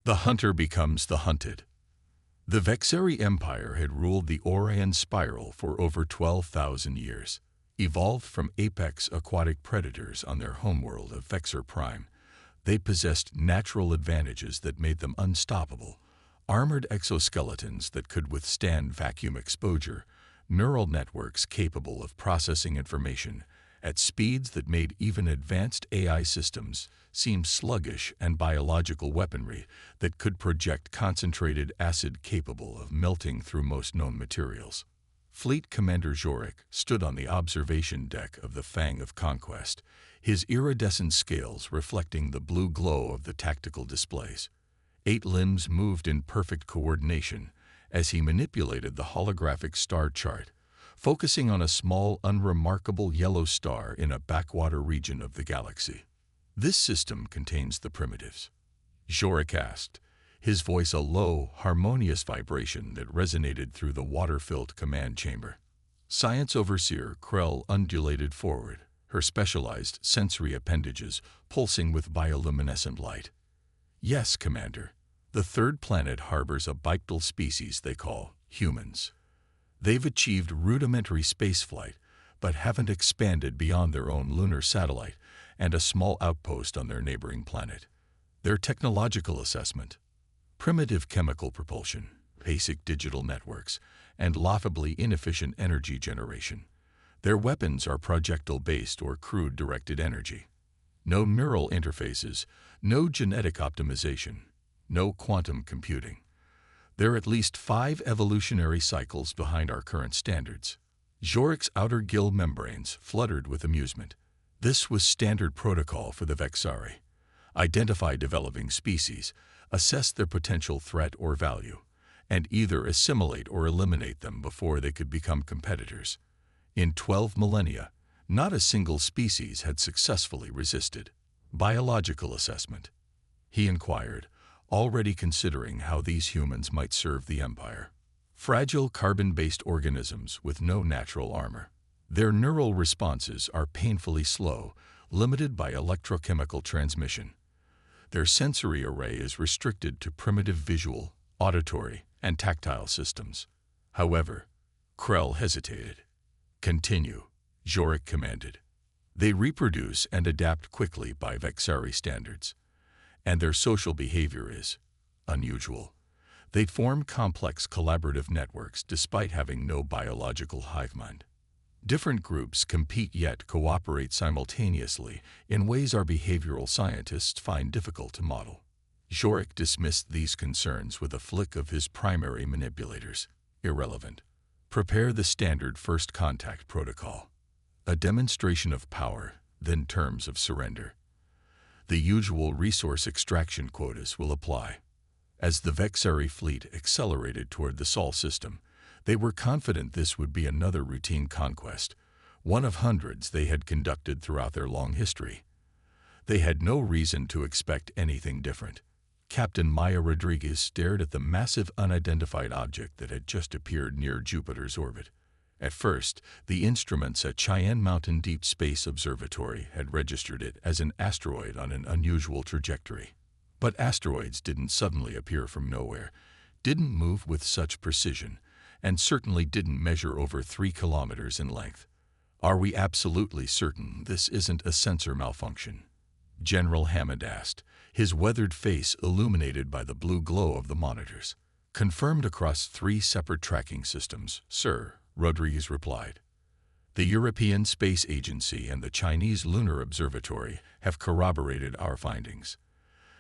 The hunter becomes the hunted. The Vexari Empire had ruled the Orion Spiral for over 12,000 years. Evolved from apex aquatic predators on their homeworld of Vexar Prime, they possessed natural advantages that made them unstoppable: armored exoskeletons that could withstand vacuum exposure, neural networks capable of processing information at speeds that made even advanced AI systems seem sluggish, and biological weaponry that could project concentrated acid capable of melting through most known materials. Fleet Commander Jorik stood on the observation deck of the Fang of Conquest, his iridescent scales reflecting the blue glow of the tactical displays. 8 limbs moved in perfect coordination as he manipulated the holographic star chart, focusing on a small, unremarkable yellow star in a backwater region of the galaxy. "This system contains the primitives," Jorik asked, his voice a low, harmonious vibration that resonated through the water-filled command chamber. Science Overseer Krell undulated forward, her specialized sensory appendages pulsing with bioluminescent light. "Yes, Commander. The third planet harbors a bipedal species they call humans. They've achieved rudimentary spaceflight, but haven't expanded beyond their own lunar satellite and a small outpost on their neighboring planet. Their technological assessment: primitive chemical propulsion, basic digital networks, and laughably inefficient energy generation. Their weapons are projectile-based or crude-directed energy. No neural interfaces, no genetic optimization, no quantum computing. They're at least 5 evolutionary cycles behind our current standards." Jorik's outer gill membranes fluttered with amusement. This was standard protocol for the Vexari. Identify developing species, assess their potential threat or value, and either assimilate or eliminate them before they could become competitors. In 12 millennia, not a single species had successfully resisted. "Biological assessment?" he inquired, already considering how these humans might serve the Empire. "Fragile carbon-based organisms with no natural armor. Their neural responses are painfully slow, limited by electrochemical transmission. Their sensory array is restricted to primitive visual, auditory, and tactile systems." However, Krell hesitated. "Continue," Jorik commanded. "They reproduce and adapt quickly by Vexari standards, and their social behavior is unusual. They form complex collaborative networks despite having no biological hive mind. Different groups compete yet cooperate simultaneously in ways our behavioral scientists find difficult to model." Jorik dismissed these concerns with a flick of his primary manipulators. "Irrelevant. Prepare the standard first contact protocol. A demonstration of power, then terms of surrender. The usual resource extraction quotas will apply." As the Vexari fleet accelerated toward the Sol system, they were confident this would be another routine conquest, one of hundreds they had conducted throughout their long history. They had no reason to expect anything different. Captain Maya Rodriguez stared at the massive unidentified object that had just appeared near Jupiter's orbit. At first, the instruments at Cheyenne Mountain Deep Space Observatory had registered it as an asteroid on an unusual trajectory. But asteroids didn't suddenly appear from nowhere, didn't move with such precision, and certainly didn't measure over 3 kilometers in length. "Are we absolutely certain this isn't a sensor malfunction?" General Hammond asked, his weathered face illuminated by the blue glow of the monitors. "Confirmed across 3 separate tracking systems, sir," Rodriguez replied. "The European Space Agency and the Chinese Lunar Observatory have corroborated our findings.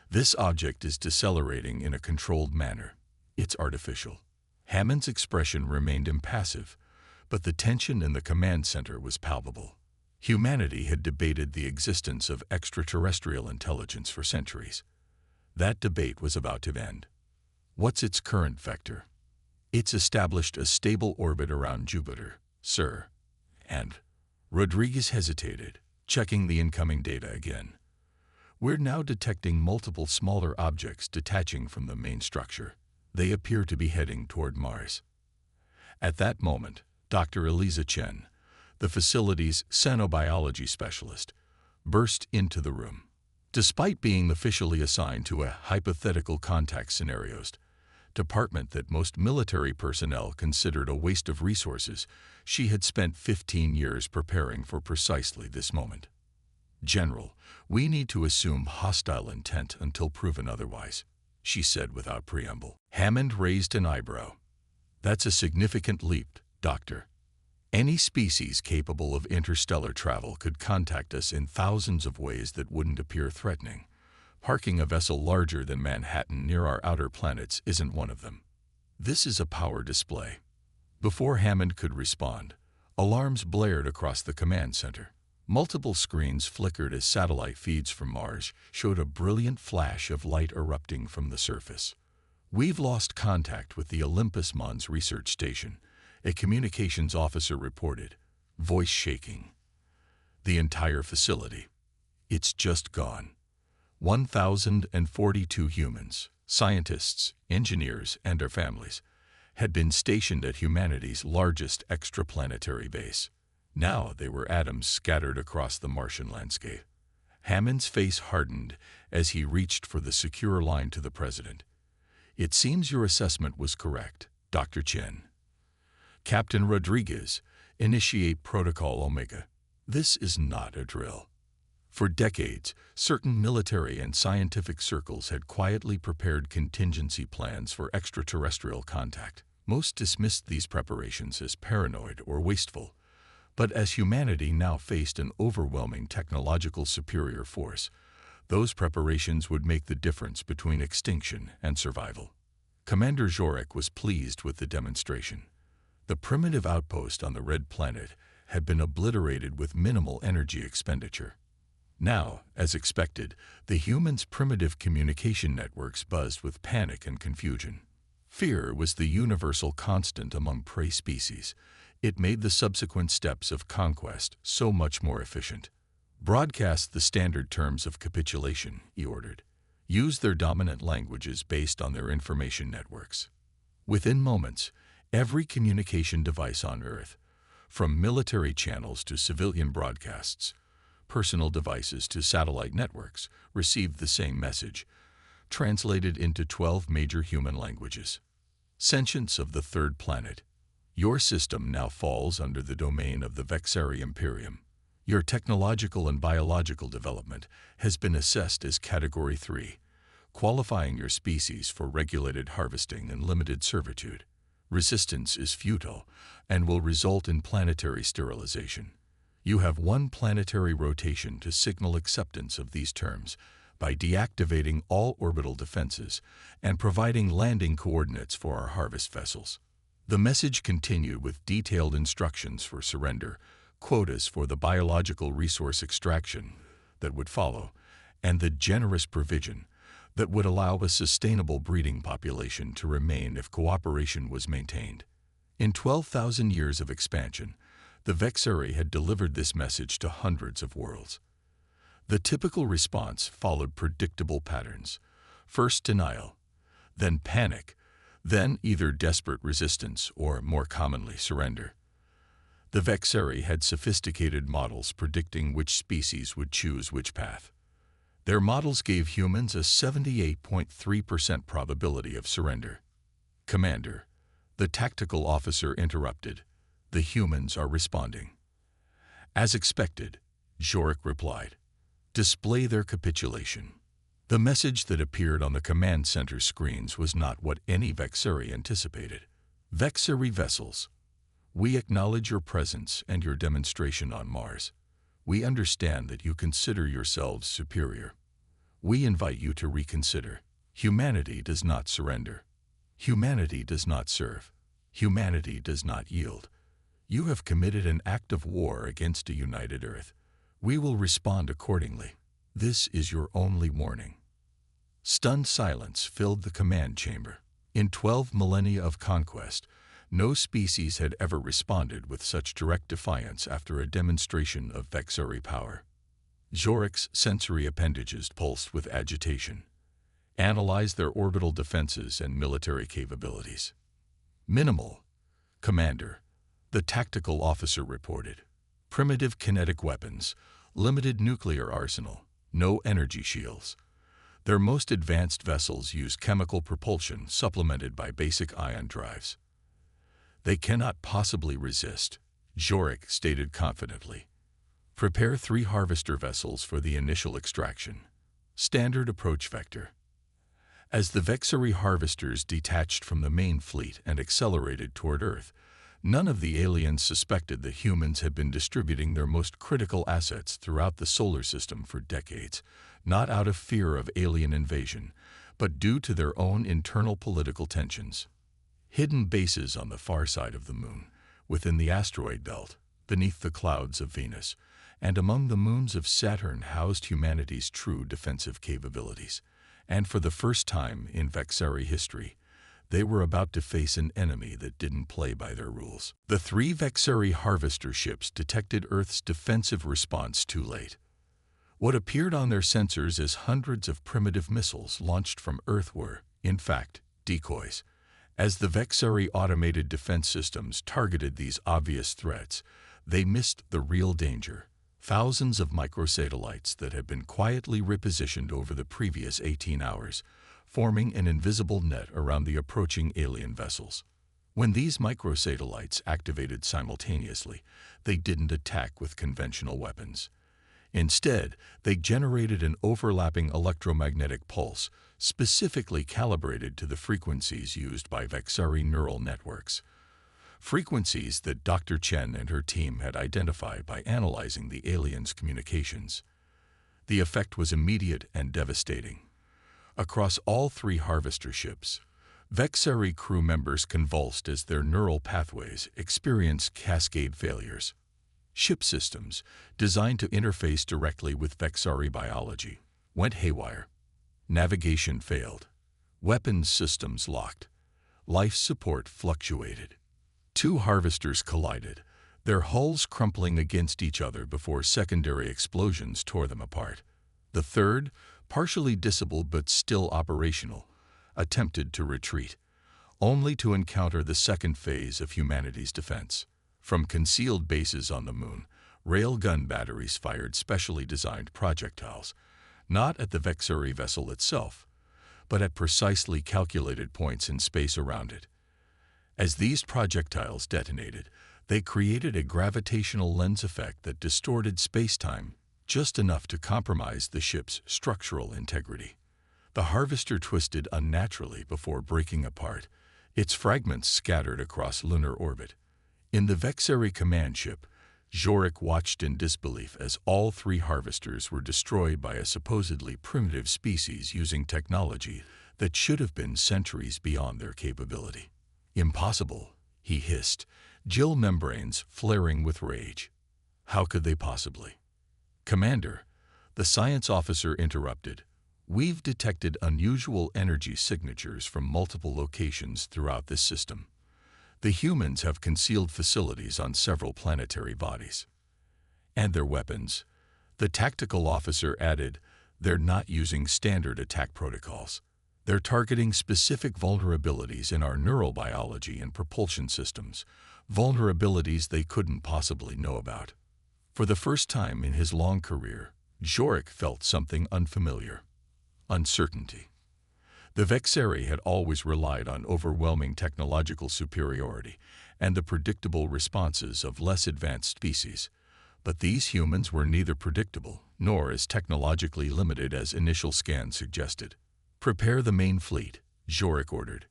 This object is decelerating in a controlled manner. It's artificial." Hammond's expression remained impassive, but the tension in the command center was palpable. Humanity had debated the existence of extraterrestrial intelligence for centuries. That debate was about to end. "What's its current vector?" "It's established a stable orbit around Jupiter, sir." "And?" Rodriguez hesitated, checking the incoming data again. "We're now detecting multiple smaller objects detaching from the main structure. They appear to be heading toward Mars." At that moment, Dr. Eliza Chen, the facility's xenobiology specialist, burst into the room. Despite being officially assigned to a hypothetical contact scenarios department that most military personnel considered a waste of resources, she had spent 15 years preparing for precisely this moment. "General, we need to assume hostile intent until proven otherwise," she said without preamble. Hammond raised an eyebrow. "That's a significant leap, Doctor. Any species capable of interstellar travel could contact us in thousands of ways that wouldn't appear threatening. Parking a vessel larger than Manhattan near our outer planets isn't one of them. This is a power display." Before Hammond could respond, alarms blared across the command center. Multiple screens flickered as satellite feeds from Mars showed a brilliant flash of light erupting from the surface. "We've lost contact with the Olympus Mons research station," a communications officer reported, voice shaking. "The entire facility. It's just gone. 1,042 humans, scientists, engineers, and their families had been stationed at humanity's largest extraplanetary base. Now they were atoms scattered across the Martian landscape." Hammond's face hardened as he reached for the secure line to the president. "It seems your assessment was correct, Dr. Chen. Captain Rodriguez, initiate Protocol Omega. This is not a drill." For decades, certain military and scientific circles had quietly prepared contingency plans for extraterrestrial contact. Most dismissed these preparations as paranoid or wasteful. But as humanity now faced an overwhelming technological superior force, those preparations would make the difference between extinction and survival. Commander Jorik was pleased with the demonstration. The primitive outpost on the Red Planet had been obliterated with minimal energy expenditure. Now, as expected, the humans' primitive communication networks buzzed with panic and confusion. Fear was the universal constant among prey species. It made the subsequent steps of conquest so much more efficient. "Broadcast the standard terms of capitulation," he ordered. "Use their dominant languages based on their information networks." Within moments, every communication device on Earth, from military channels to civilian broadcasts, personal devices to satellite networks, received the same message, translated into 12 major human languages. "Sentience of the third planet. Your system now falls under the domain of the Vexari Imperium. Your technological and biological development has been assessed as Category 3, qualifying your species for regulated harvesting and limited servitude. Resistance is futile and will result in planetary sterilization. You have one planetary rotation to signal acceptance of these terms by deactivating all orbital defenses and providing landing coordinates for our harvest vessels." The message continued with detailed instructions for surrender, quotas for the biological resource extraction that would follow, and the generous provision that would allow a sustainable breeding population to remain if cooperation was maintained. In 12,000 years of expansion, the Vexari had delivered this message to hundreds of worlds. The typical response followed predictable patterns: first denial, then panic, then either desperate resistance or, more commonly, surrender. The Vexari had sophisticated models predicting which species would choose which path. Their models gave humans a 78.3% probability of surrender. "Commander," the tactical officer interrupted, "the humans are responding." "As expected," Jorik replied. "Display their capitulation." The message that appeared on the command center screens was not what any Vexari anticipated. "Vexari vessels, we acknowledge your presence and your demonstration on Mars. We understand that you consider yourselves superior. We invite you to reconsider. Humanity does not surrender. Humanity does not serve. Humanity does not yield. You have committed an act of war against a united Earth. We will respond accordingly. This is your only warning." Stunned silence filled the command chamber. In 12 millennia of conquest, no species had ever responded with such direct defiance after a demonstration of Vexari power. Jorik's sensory appendages pulsed with agitation. Analyze their orbital defenses and military capabilities. "Minimal, Commander," the tactical officer reported. "Primitive kinetic weapons, limited nuclear arsenal, No energy shields. Their most advanced vessels use chemical propulsion supplemented by basic ion drives. They cannot possibly resist, Jorik stated confidently. Prepare 3 harvester vessels for the initial extraction. Standard approach vector. As the Vexari harvesters detached from the main fleet and accelerated toward Earth, none of the aliens suspected that humans had been distributing their most critical assets throughout the solar system for decades, not out of fear of alien invasion, but due to their own internal political tensions. Hidden bases on the far side of the Moon, within the asteroid belt, beneath the clouds of Venus, and among the moons of Saturn housed humanity's true defensive capabilities. And for the first time in Vexari history, they were about to face an enemy that didn't play by their rules. The 3 Vexari harvester ships detected Earth's defensive response too late. What appeared on their sensors as hundreds of primitive missiles launched from Earth were, in fact, decoys. As the Vexari automated defense systems targeted these obvious threats, they missed the real danger. Thousands of microsatellites that had been quietly repositioned over the previous 18 hours, forming an invisible net around the approaching alien vessels. When these microsatellites activated simultaneously, they didn't attack with conventional weapons. Instead, they generated an overlapping electromagnetic pulse, specifically calibrated to the frequencies used by Vexari neural networks. Frequencies that Dr. Chen and her team had identified by analyzing the aliens' communications. The effect was immediate and devastating. Across all 3 harvester ships, Vexari crew members convulsed as their neural pathways experienced cascade failures. Ship systems, designed to interface directly with Vexari biology, went haywire. Navigation failed. Weapons systems locked. Life support fluctuated. 2 harvesters collided, their hulls crumpling against each other before secondary explosions tore them apart. The third, partially disabled but still operational, attempted to retreat, only to encounter the second phase of humanity's defense. From concealed bases on the Moon, railgun batteries fired specially designed projectiles, not at the Vexari vessel itself, but at precisely calculated points in space around it. As these projectiles detonated, they created a gravitational lens effect that distorted space-time just enough to compromise the ship's structural integrity. The harvester twisted unnaturally before breaking apart, its fragments scattered across lunar orbit. In the Vexari command ship, Jorik watched in disbelief as all 3 harvesters were destroyed by a supposedly primitive species using technology that should have been centuries beyond their capability. Impossible, he hissed, Jill membranes flaring with rage. How could they possibly? Commander, the science officer interrupted. We've detected unusual energy signatures from multiple locations throughout this system. The humans have concealed facilities on several planetary bodies. And their weapons, the tactical officer added, they're not using standard attack protocols. They're targeting specific vulnerabilities in our neurobiology and propulsion systems, vulnerabilities they couldn't possibly know about. For the first time in his long career, Jorik felt something unfamiliar. Uncertainty. The Vexari had always relied on overwhelming technological superiority and the predictable responses of less advanced species, but these humans were neither predictable nor as technologically limited as initial scans suggested. Prepare the main fleet, Jorik ordered.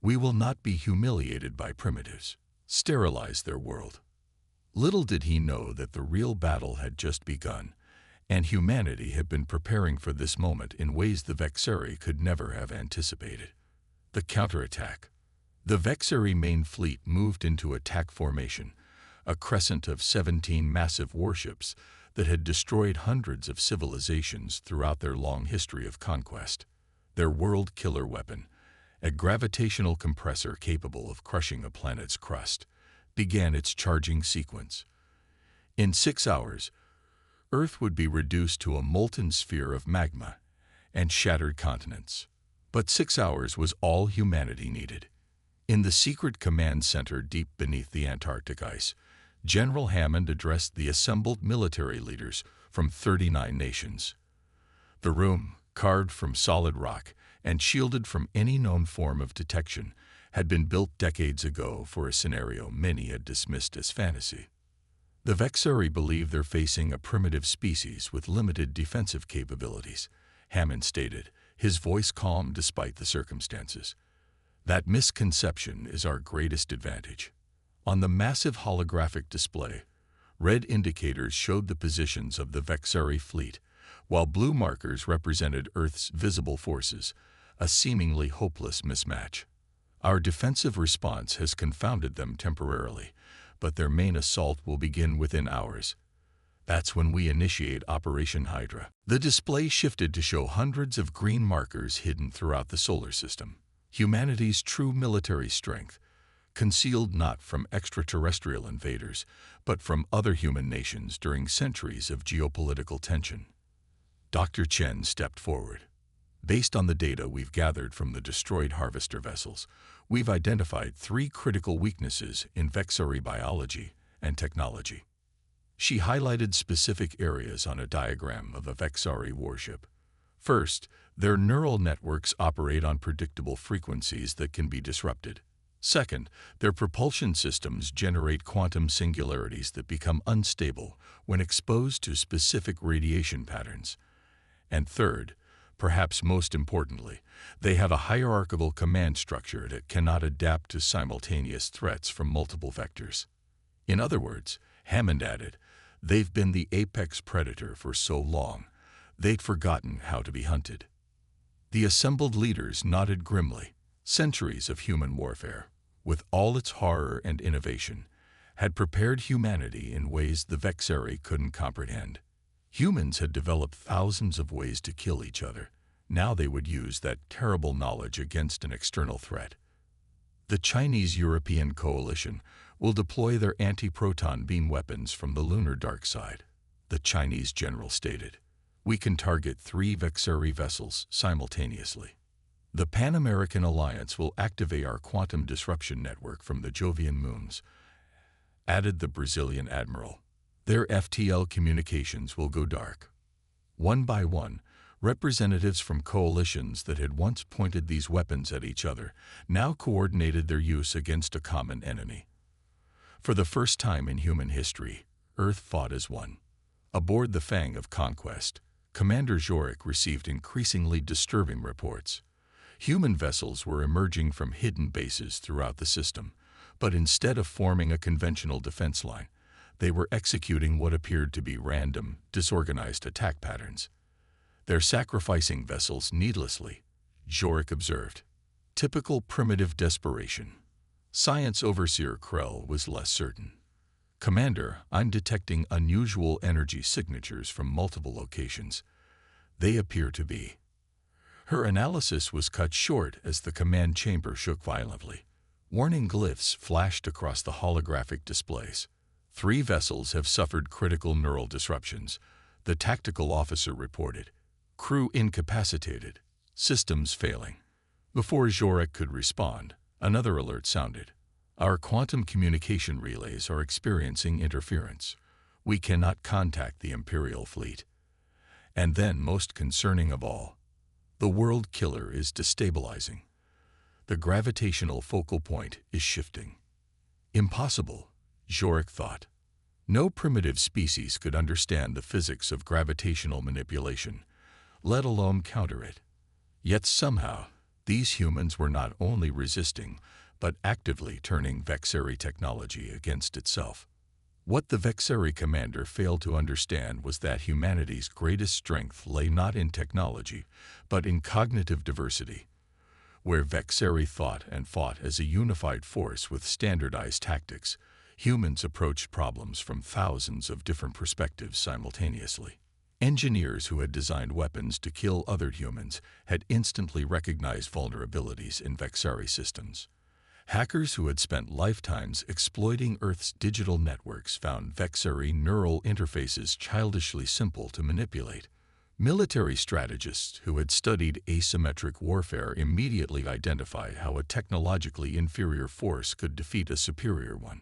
We will not be humiliated by primitives. Sterilize their world. Little did he know that the real battle had just begun, and humanity had been preparing for this moment in ways the Vexari could never have anticipated. The counterattack. The Vexari main fleet moved into attack formation, a crescent of 17 massive warships that had destroyed hundreds of civilizations throughout their long history of conquest. Their world killer weapon, a gravitational compressor capable of crushing a planet's crust, began its charging sequence. In 6 hours, Earth would be reduced to a molten sphere of magma and shattered continents. But 6 hours was all humanity needed. In the secret command center deep beneath the Antarctic ice, General Hammond addressed the assembled military leaders from 39 nations. The room, carved from solid rock and shielded from any known form of detection, had been built decades ago for a scenario many had dismissed as fantasy. The Vexari believe they're facing a primitive species with limited defensive capabilities, Hammond stated, his voice calm despite the circumstances. That misconception is our greatest advantage. On the massive holographic display, red indicators showed the positions of the Vexari fleet, while blue markers represented Earth's visible forces, a seemingly hopeless mismatch. Our defensive response has confounded them temporarily, but their main assault will begin within hours. That's when we initiate Operation Hydra. The display shifted to show hundreds of green markers hidden throughout the solar system. Humanity's true military strength, concealed not from extraterrestrial invaders, but from other human nations during centuries of geopolitical tension. Dr. Chen stepped forward. Based on the data we've gathered from the destroyed harvester vessels, we've identified 3 critical weaknesses in Vexari biology and technology. She highlighted specific areas on a diagram of a Vexari warship. First, their neural networks operate on predictable frequencies that can be disrupted. Second, their propulsion systems generate quantum singularities that become unstable when exposed to specific radiation patterns. And third, perhaps most importantly, they have a hierarchical command structure that cannot adapt to simultaneous threats from multiple vectors. In other words, Hammond added, they've been the apex predator for so long, they'd forgotten how to be hunted. The assembled leaders nodded grimly. Centuries of human warfare, with all its horror and innovation, had prepared humanity in ways the Vexari couldn't comprehend. Humans had developed thousands of ways to kill each other. Now they would use that terrible knowledge against an external threat. The Chinese-European coalition will deploy their anti-proton beam weapons from the lunar dark side, the Chinese general stated. We can target 3 Vexari vessels simultaneously. The Pan-American Alliance will activate our quantum disruption network from the Jovian moons, added the Brazilian admiral. Their FTL communications will go dark. One by one, representatives from coalitions that had once pointed these weapons at each other now coordinated their use against a common enemy. For the first time in human history, Earth fought as one. Aboard the Fang of Conquest, Commander Jorik received increasingly disturbing reports. Human vessels were emerging from hidden bases throughout the system, but instead of forming a conventional defense line, they were executing what appeared to be random, disorganized attack patterns. They're sacrificing vessels needlessly, Jorik observed. Typical primitive desperation. Science Overseer Krell was less certain. Commander, I'm detecting unusual energy signatures from multiple locations. They appear to be. Her analysis was cut short as the command chamber shook violently. Warning glyphs flashed across the holographic displays. 3 vessels have suffered critical neural disruptions, the tactical officer reported. Crew incapacitated, systems failing. Before Jorik could respond, another alert sounded. Our quantum communication relays are experiencing interference. We cannot contact the Imperial fleet. And then, most concerning of all, the world killer is destabilizing. The gravitational focal point is shifting. Impossible, Jorik thought. No primitive species could understand the physics of gravitational manipulation, let alone counter it. Yet somehow, these humans were not only resisting, but actively turning Vexari technology against itself. What the Vexari commander failed to understand was that humanity's greatest strength lay not in technology, but in cognitive diversity. Where Vexari thought and fought as a unified force with standardized tactics, humans approached problems from thousands of different perspectives simultaneously. Engineers who had designed weapons to kill other humans had instantly recognized vulnerabilities in Vexari systems. Hackers who had spent lifetimes exploiting Earth's digital networks found Vexari neural interfaces childishly simple to manipulate. Military strategists who had studied asymmetric warfare immediately identified how a technologically inferior force could defeat a superior one.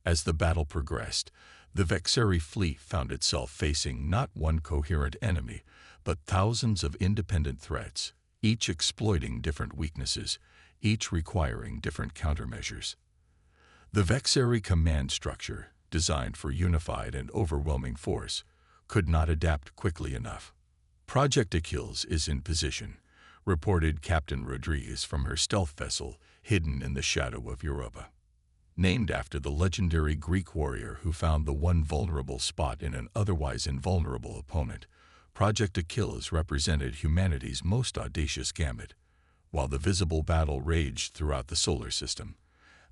As the battle progressed, the Vexeri fleet found itself facing not one coherent enemy, but thousands of independent threats, each exploiting different weaknesses, each requiring different countermeasures. The Vexeri command structure, designed for unified and overwhelming force, could not adapt quickly enough. Project Achilles is in position, reported Captain Rodriguez from her stealth vessel hidden in the shadow of Europa. Named after the legendary Greek warrior who found the one vulnerable spot in an otherwise invulnerable opponent, Project Achilles represented humanity's most audacious gambit. While the visible battle raged throughout the solar system,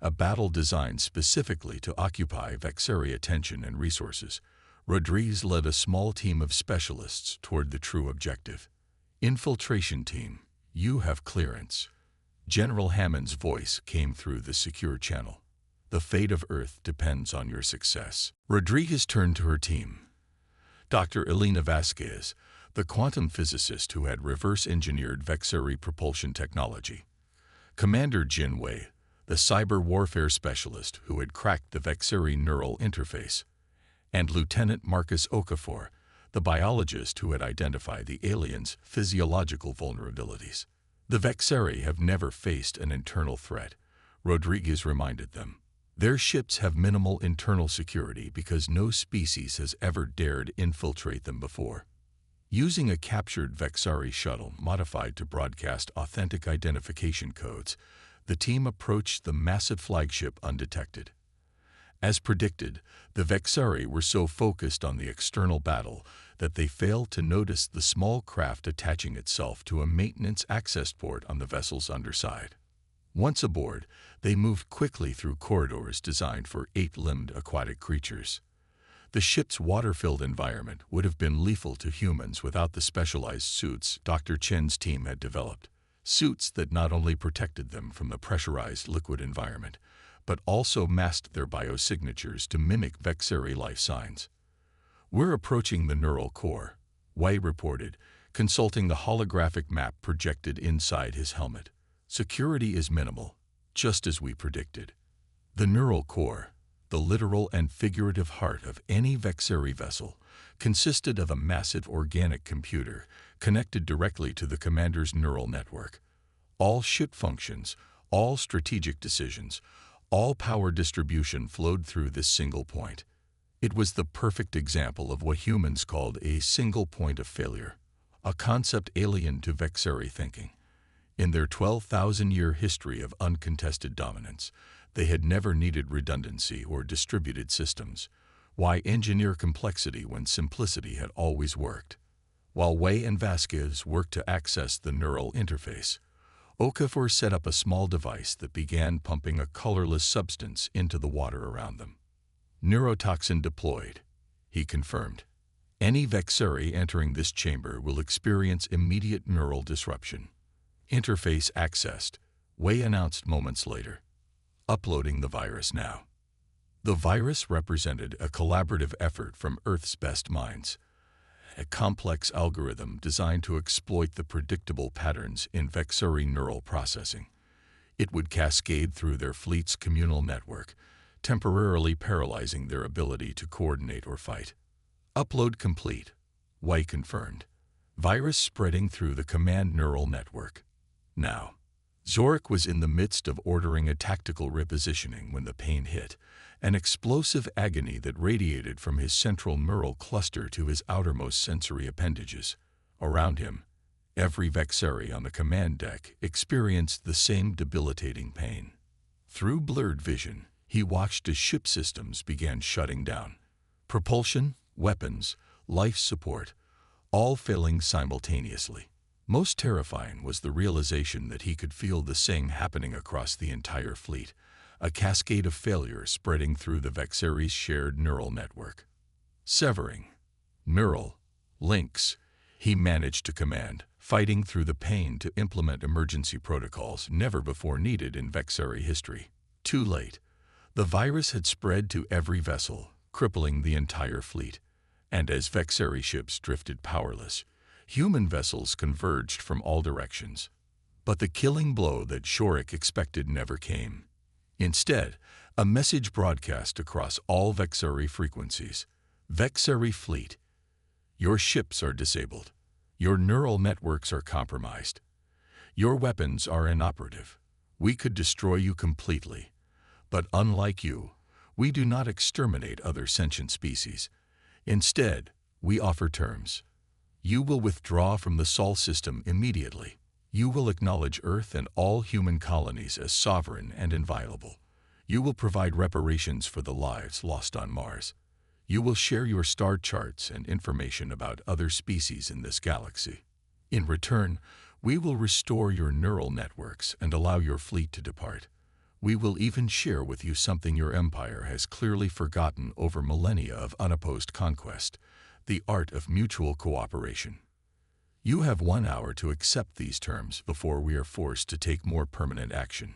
a battle designed specifically to occupy Vexeri attention and resources, Rodriguez led a small team of specialists toward the true objective. Infiltration team, you have clearance. General Hammond's voice came through the secure channel. The fate of Earth depends on your success. Rodriguez turned to her team. Dr. Elena Vasquez, the quantum physicist who had reverse-engineered Vexeri propulsion technology. Commander Jin Wei, the cyber warfare specialist who had cracked the Vexeri neural interface. And Lieutenant Marcus Okafor, the biologist who had identified the aliens' physiological vulnerabilities. The Vexeri have never faced an internal threat, Rodriguez reminded them. Their ships have minimal internal security because no species has ever dared infiltrate them before. Using a captured Vexeri shuttle modified to broadcast authentic identification codes, the team approached the massive flagship undetected. As predicted, the Vexeri were so focused on the external battle that they failed to notice the small craft attaching itself to a maintenance access port on the vessel's underside. Once aboard, they moved quickly through corridors designed for 8-limbed aquatic creatures. The ship's water-filled environment would have been lethal to humans without the specialized suits Dr. Chen's team had developed, suits that not only protected them from the pressurized liquid environment, but also masked their biosignatures to mimic Vexeri life signs. We're approaching the neural core, Wei reported, consulting the holographic map projected inside his helmet. Security is minimal, just as we predicted. The neural core, the literal and figurative heart of any Vexeri vessel, consisted of a massive organic computer connected directly to the commander's neural network. All ship functions, all strategic decisions, all power distribution flowed through this single point. It was the perfect example of what humans called a single point of failure, a concept alien to Vexeri thinking. In their 12,000-year history of uncontested dominance, they had never needed redundancy or distributed systems. Why engineer complexity when simplicity had always worked? While Wei and Vasquez worked to access the neural interface, Okafor set up a small device that began pumping a colorless substance into the water around them. Neurotoxin deployed, he confirmed. Any Vexeri entering this chamber will experience immediate neural disruption. Interface accessed, Wei announced moments later. Uploading the virus now. The virus represented a collaborative effort from Earth's best minds, a complex algorithm designed to exploit the predictable patterns in Vexeri neural processing. It would cascade through their fleet's communal network, temporarily paralyzing their ability to coordinate or fight. Upload complete, Wei confirmed. Virus spreading through the command neural network. Now, Zorik was in the midst of ordering a tactical repositioning when the pain hit, an explosive agony that radiated from his central neural cluster to his outermost sensory appendages. Around him, every Vexeri on the command deck experienced the same debilitating pain. Through blurred vision, he watched as ship systems began shutting down. Propulsion, weapons, life support, all failing simultaneously. Most terrifying was the realization that he could feel the same happening across the entire fleet, a cascade of failure spreading through the Vexeri's shared neural network. Severing neural links, he managed to command, fighting through the pain to implement emergency protocols never before needed in Vexeri history. Too late. The virus had spread to every vessel, crippling the entire fleet, and as Vexeri ships drifted powerless, human vessels converged from all directions. But the killing blow that Shorik expected never came. Instead, A message broadcast across all Vexari frequencies. Vexari fleet. Your ships are disabled. Your neural networks are compromised. Your weapons are inoperative. We could destroy you completely. But unlike you, we do not exterminate other sentient species. Instead, we offer terms. You will withdraw from the Sol system immediately. You will acknowledge Earth and all human colonies as sovereign and inviolable. You will provide reparations for the lives lost on Mars. You will share your star charts and information about other species in this galaxy. In return, we will restore your neural networks and allow your fleet to depart. We will even share with you something your empire has clearly forgotten over millennia of unopposed conquest, the art of mutual cooperation. You have 1 hour to accept these terms before we are forced to take more permanent action.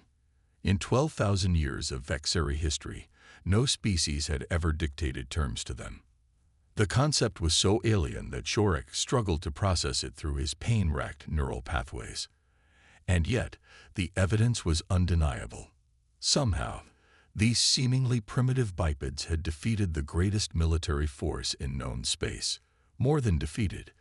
In 12,000 years of Vexari history, no species had ever dictated terms to them. The concept was so alien that Shorik struggled to process it through his pain-racked neural pathways. And yet, the evidence was undeniable. Somehow, these seemingly primitive bipeds had defeated the greatest military force in known space. More than defeated,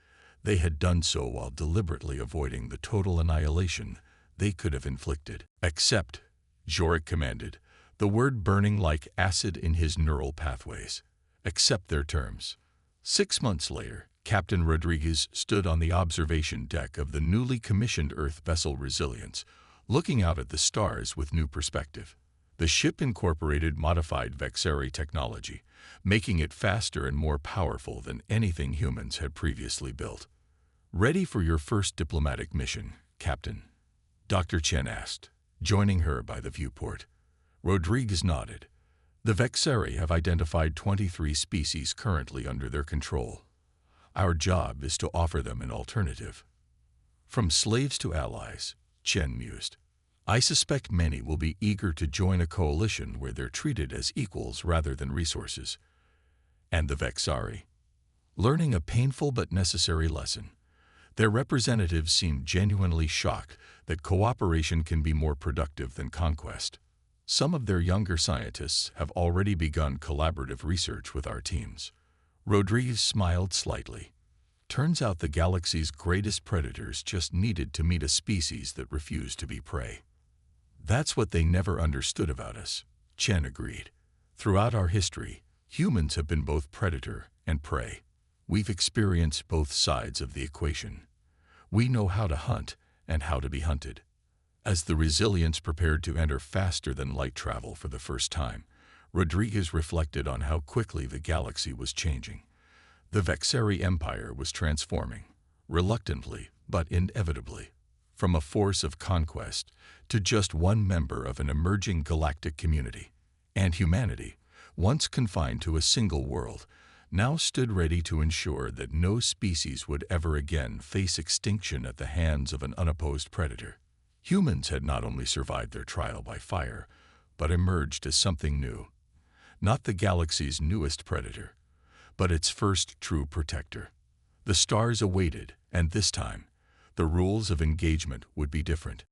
they had done so while deliberately avoiding the total annihilation they could have inflicted. Accept, Shorik commanded, the word burning like acid in his neural pathways. Accept their terms. 6 months later, Captain Rodriguez stood on the observation deck of the newly commissioned Earth vessel Resilience, looking out at the stars with new perspective. The ship incorporated modified Vexari technology, making it faster and more powerful than anything humans had previously built. Ready for your first diplomatic mission, Captain? Dr. Chen asked, joining her by the viewport. Rodriguez nodded. The Vexari have identified 23 species currently under their control. Our job is to offer them an alternative. From slaves to allies, Chen mused. I suspect many will be eager to join a coalition where they're treated as equals rather than resources. And the Vexari? Learning a painful but necessary lesson. Their representatives seemed genuinely shocked that cooperation can be more productive than conquest. Some of their younger scientists have already begun collaborative research with our teams. Rodriguez smiled slightly. Turns out the galaxy's greatest predators just needed to meet a species that refused to be prey. That's what they never understood about us, Chen agreed. Throughout our history, humans have been both predator and prey. We've experienced both sides of the equation. We know how to hunt and how to be hunted. As the Resilience prepared to enter faster than light travel for the first time, Rodriguez reflected on how quickly the galaxy was changing. The Vexari Empire was transforming, reluctantly but inevitably, from a force of conquest to just one member of an emerging galactic community. And humanity, once confined to a single world, now stood ready to ensure that no species would ever again face extinction at the hands of an unopposed predator. Humans had not only survived their trial by fire, but emerged as something new. Not the galaxy's newest predator, but its first true protector. The stars awaited, and this time, the rules of engagement would be different.